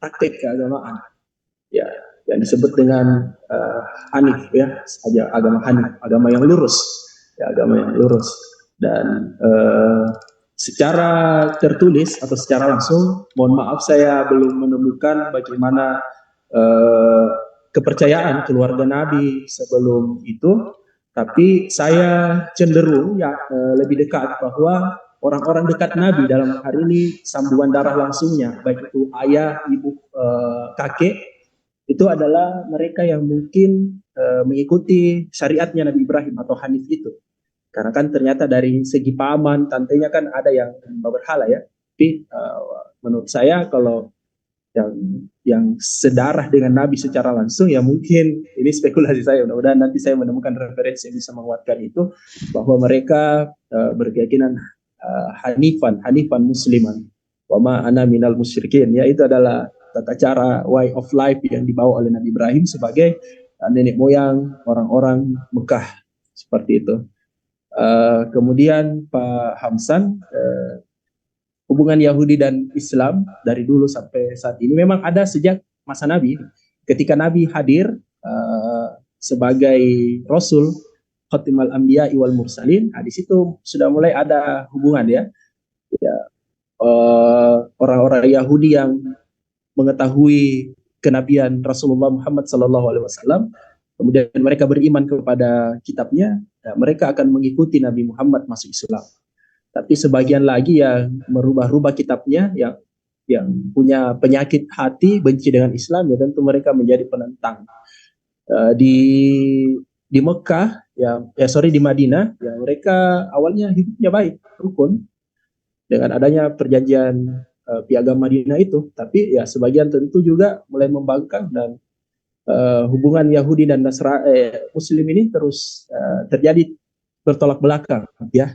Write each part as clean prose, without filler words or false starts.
praktek keagamaan, ya, yang disebut dengan Hanif, ya, agama Hanif, agama yang lurus, ya, agama yang lurus. Dan secara tertulis atau secara langsung, mohon maaf saya belum menemukan bagaimana eh, kepercayaan keluarga Nabi sebelum itu, tapi saya cenderung ya lebih dekat bahwa orang-orang dekat Nabi dalam hari ini sambungan darah langsungnya, baik itu ayah, ibu, kakek, itu adalah mereka yang mungkin mengikuti syariatnya Nabi Ibrahim atau Hanif itu. Karena kan ternyata dari segi paman, tantenya kan ada yang berhala, ya. Tapi menurut saya kalau yang sedarah dengan Nabi secara langsung, ya mungkin ini spekulasi saya. Mudah-mudahan nanti saya menemukan referensi yang bisa menguatkan itu, bahwa mereka berkeyakinan Hanifan Musliman, wa ma ana minal musyrikin. Ya, itu adalah tata cara way of life yang dibawa oleh Nabi Ibrahim sebagai nenek moyang orang-orang Mekah, seperti itu. Kemudian Pak Hamsan, hubungan Yahudi dan Islam dari dulu sampai saat ini memang ada sejak masa Nabi. Ketika Nabi hadir sebagai Rasul, Khatimal Anbiya wal Mursalin, di situ sudah mulai ada hubungan, ya. Ya, orang-orang Yahudi yang mengetahui kenabian Rasulullah Muhammad SAW, kemudian mereka beriman kepada kitabnya, ya, mereka akan mengikuti Nabi Muhammad masuk Islam. Tapi sebagian lagi yang merubah-rubah kitabnya, yang punya penyakit hati benci dengan Islam, ya tentu mereka menjadi penentang. Di Mekah, di Madinah, ya mereka awalnya hidupnya baik, rukun, dengan adanya perjanjian Piagam Madinah itu. Tapi ya sebagian tentu juga mulai membangkang, dan hubungan Yahudi dan Muslim ini terus terjadi bertolak belakang, ya.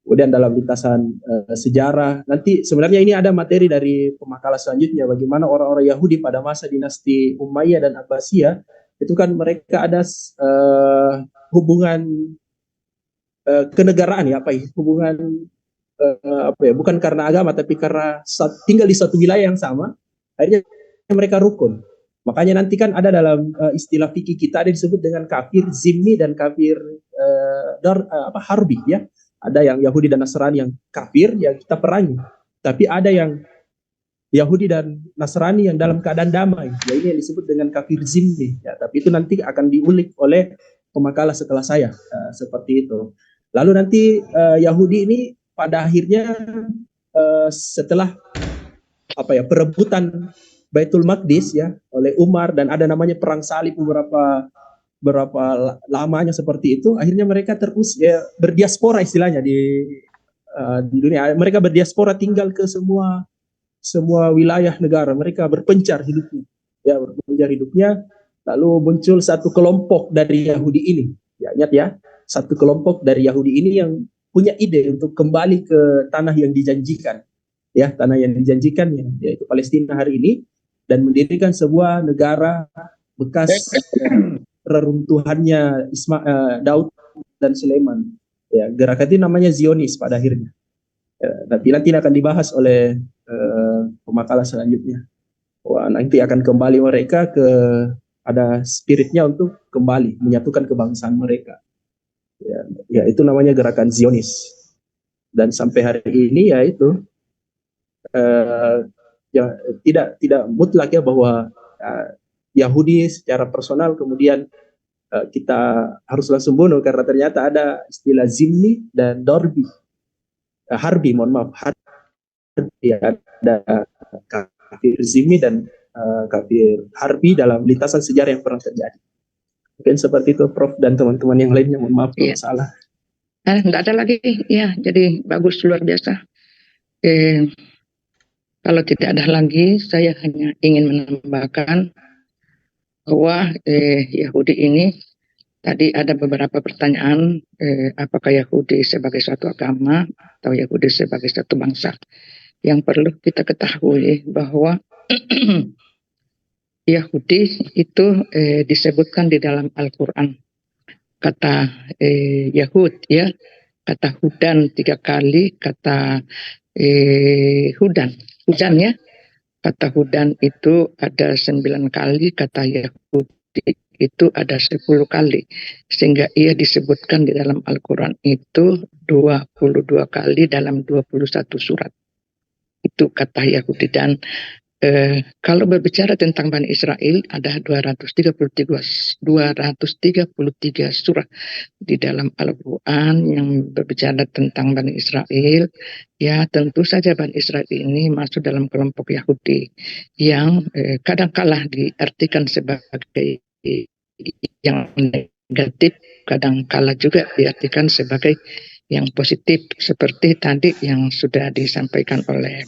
Kemudian dalam lintasan sejarah, nanti sebenarnya ini ada materi dari pemakalan selanjutnya, bagaimana orang-orang Yahudi pada masa dinasti Umayyah dan Abbasiyah, itu kan mereka ada hubungan kenegaraan, ya, hubungan bukan karena agama, tapi karena tinggal di satu wilayah yang sama, akhirnya mereka rukun. Makanya nanti kan ada dalam istilah fikih kita, ada disebut dengan kafir zimmi dan kafir harbi, ya. Ada yang Yahudi dan Nasrani yang kafir, yang kita perangi. Tapi ada yang Yahudi dan Nasrani yang dalam keadaan damai, ya, ini yang disebut dengan kafir zimmi, ya. Tapi itu nanti akan diulik oleh pemakalah setelah saya, seperti itu. Lalu nanti Yahudi ini pada akhirnya setelah perebutan Baitul Maqdis, ya, oleh Umar, dan ada namanya perang salib berapa lamanya seperti itu, akhirnya mereka berdiaspora istilahnya di dunia. Mereka berdiaspora, tinggal ke semua wilayah negara. Mereka berpencar hidupnya, ya, lalu muncul satu kelompok dari Yahudi ini, ya, ingat, ya, satu kelompok dari Yahudi ini yang punya ide untuk kembali ke tanah yang dijanjikan, ya, tanah yang dijanjikan, yaitu Palestina hari ini, dan mendirikan sebuah negara bekas reruntuhannya Daud dan Sulaiman. Ya, gerakan ini namanya Zionis pada akhirnya. Nanti akan dibahas oleh pemakalan selanjutnya. Wah, nanti akan kembali mereka ada spiritnya untuk kembali menyatukan kebangsaan mereka. Ya, itu namanya gerakan Zionis. Dan sampai hari ini, ya, itu ya tidak mutlak, ya, bahwa Yahudi secara personal kemudian kita harus langsung bunuh, karena ternyata ada istilah zimmi dan harbi, mohon maaf, harbi, ada kafir zimmi dan kafir harbi dalam lintasan sejarah yang pernah terjadi. Mungkin seperti itu, Prof, dan teman-teman yang lainnya, mohon maaf kalau salah. Enggak ada lagi, ya, jadi bagus, luar biasa. Kalau tidak ada lagi, saya hanya ingin menambahkan bahwa Yahudi ini, tadi ada beberapa pertanyaan, apakah Yahudi sebagai suatu agama atau Yahudi sebagai suatu bangsa. Yang perlu kita ketahui bahwa Yahudi itu disebutkan di dalam Al-Quran. Kata Yahud, ya, kata Hudan 3 kali, kata hujan, ya, kata hudan itu ada 9 kali, kata Yahudi itu ada 10 kali. Sehingga ia disebutkan di dalam Al-Quran itu 22 kali dalam 21 surat. Itu kata Yahudi. Dan kalau berbicara tentang Bani Israel, ada 233 surah di dalam Al-Quran yang berbicara tentang Bani Israel. Ya, tentu saja Bani Israel ini masuk dalam kelompok Yahudi yang kadang-kala diartikan sebagai yang negatif, kadang-kala juga diartikan sebagai yang positif, seperti tadi yang sudah disampaikan oleh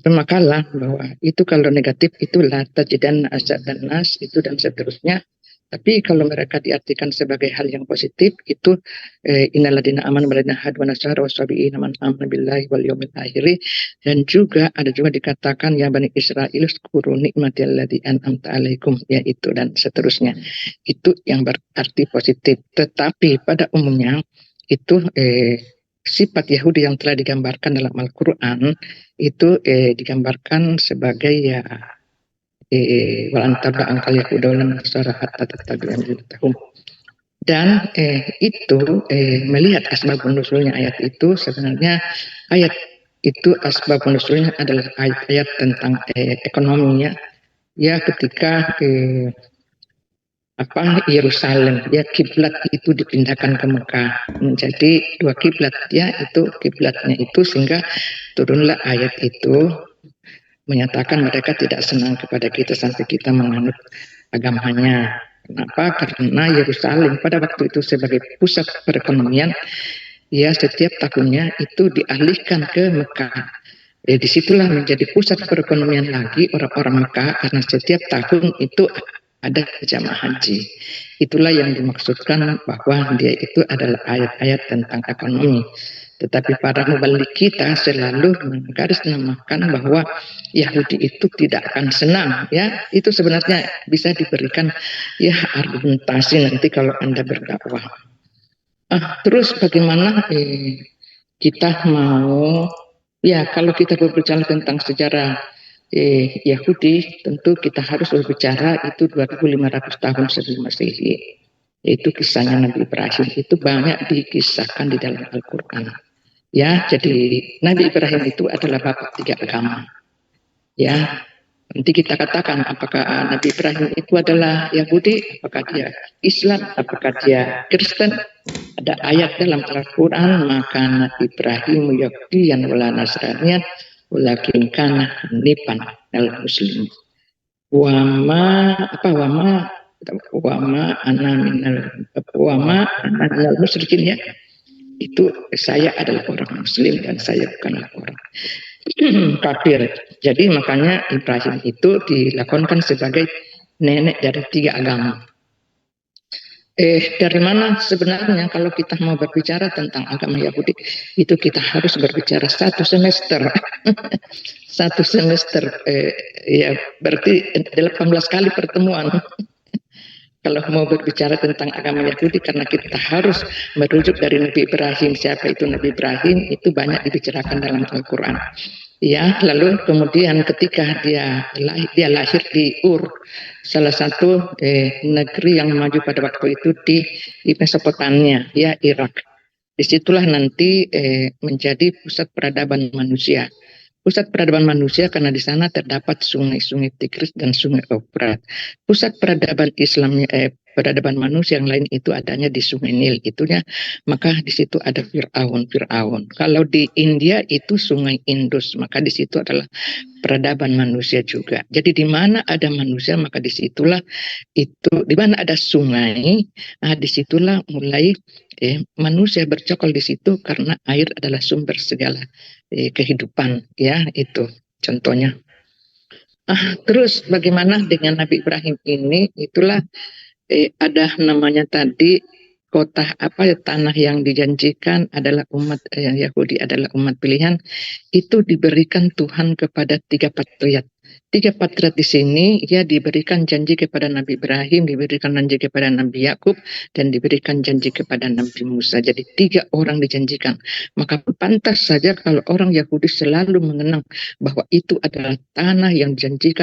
pemakalah, bahwa itu kalau negatif itu la tajidan asad dan nas itu dan seterusnya. Tapi kalau mereka diartikan sebagai hal yang positif itu innaladina aman waladina had wa nasara wasabiina man amana billahi wal yawmil akhir. Dan juga ada juga dikatakan ya Bani Israil uzkuru nikmatallati an'amta alaikum, yaitu dan seterusnya. Itu yang berarti positif. Tetapi pada umumnya itu sifat Yahudi yang telah digambarkan dalam Al-Quran itu digambarkan sebagai ya walantaba angkal Yahuda walan nasara hatta tattabi'an millatahum. Dan itu melihat asbab nusulnya ayat itu, sebenarnya ayat itu asbab nusulnya adalah ayat-ayat tentang ekonominya. Ya, ketika Yerusalem, ya kiblat itu dipindahkan ke Mekah menjadi 2 kiblat, ya itu kiblatnya itu, sehingga turunlah ayat itu menyatakan mereka tidak senang kepada kita sampai kita menganut agamanya. Kenapa? Karena Yerusalem pada waktu itu sebagai pusat perekonomian, ya setiap tahunnya itu dialihkan ke Mekah. Disitulah menjadi pusat perekonomian lagi orang-orang Mekah, karena setiap tahun itu ada jamaah haji. Itulah yang dimaksudkan bahwa dia itu adalah ayat-ayat tentang ekonomi. Tetapi para mubalik kita selalu menggarisnamakan bahwa Yahudi itu tidak akan senang. Ya, itu sebenarnya bisa diberikan ya argumentasi nanti kalau Anda berdakwah. Terus bagaimana kita mau, ya kalau kita berbicara tentang sejarah Yahudi, tentu kita harus berbicara itu 2500 tahun sebelum Masehi. Itu kisahnya Nabi Ibrahim, itu banyak dikisahkan di dalam Al-Quran. Ya, jadi Nabi Ibrahim itu adalah bapak 3 agama. Ya, nanti kita katakan apakah Nabi Ibrahim itu adalah Yahudi, apakah dia Islam, apakah dia Kristen. Ada ayat dalam Al-Quran, maka Nabi Ibrahim Yahudiyan wala Nasraniyan walakin kana hanifan al-muslim. Wama ana minal musyrikin, ya. Itu saya adalah orang muslim dan saya bukanlah orang kafir. Jadi makanya Ibrahim itu dilakonkan sebagai nenek dari 3 agama. Dari mana sebenarnya kalau kita mau berbicara tentang agama Yahudi itu kita harus berbicara 1 semester. 1 semester, ya berarti 18 kali pertemuan. Kalau mau berbicara tentang agama Yahudi, karena kita harus merujuk dari Nabi Ibrahim. Siapa itu Nabi Ibrahim? Itu banyak dibicarakan dalam Al-Quran. Ya, lalu kemudian ketika dia lahir di Ur, salah satu negeri yang maju pada waktu itu di Mesopotamia, ya Irak. Disitulah nanti menjadi pusat peradaban manusia. Pusat peradaban manusia karena di sana terdapat sungai-sungai Tigris dan sungai Eufrat. Pusat peradaban Islamnya, peradaban manusia yang lain itu adanya di Sungai Nil, itunya. Maka di situ ada Fir'aun. Kalau di India itu Sungai Indus, maka di situ adalah peradaban manusia juga. Jadi di mana ada manusia, maka disitulah itu, di mana ada sungai, disitulah mulai manusia bercokol di situ, karena air adalah sumber segala kehidupan, ya itu contohnya. Terus bagaimana dengan Nabi Ibrahim ini? Itulah ada namanya tadi kota tanah yang dijanjikan adalah umat Yahudi adalah umat pilihan, itu diberikan Tuhan kepada 3 patriark. tiga patriark di sini ya diberikan janji kepada Nabi Ibrahim, diberikan janji kepada Nabi Yakub, dan diberikan janji kepada Nabi Musa. Jadi 3 orang dijanjikan. Maka pantas saja kalau orang Yahudi selalu mengenang bahwa itu adalah tanah yang dijanjikan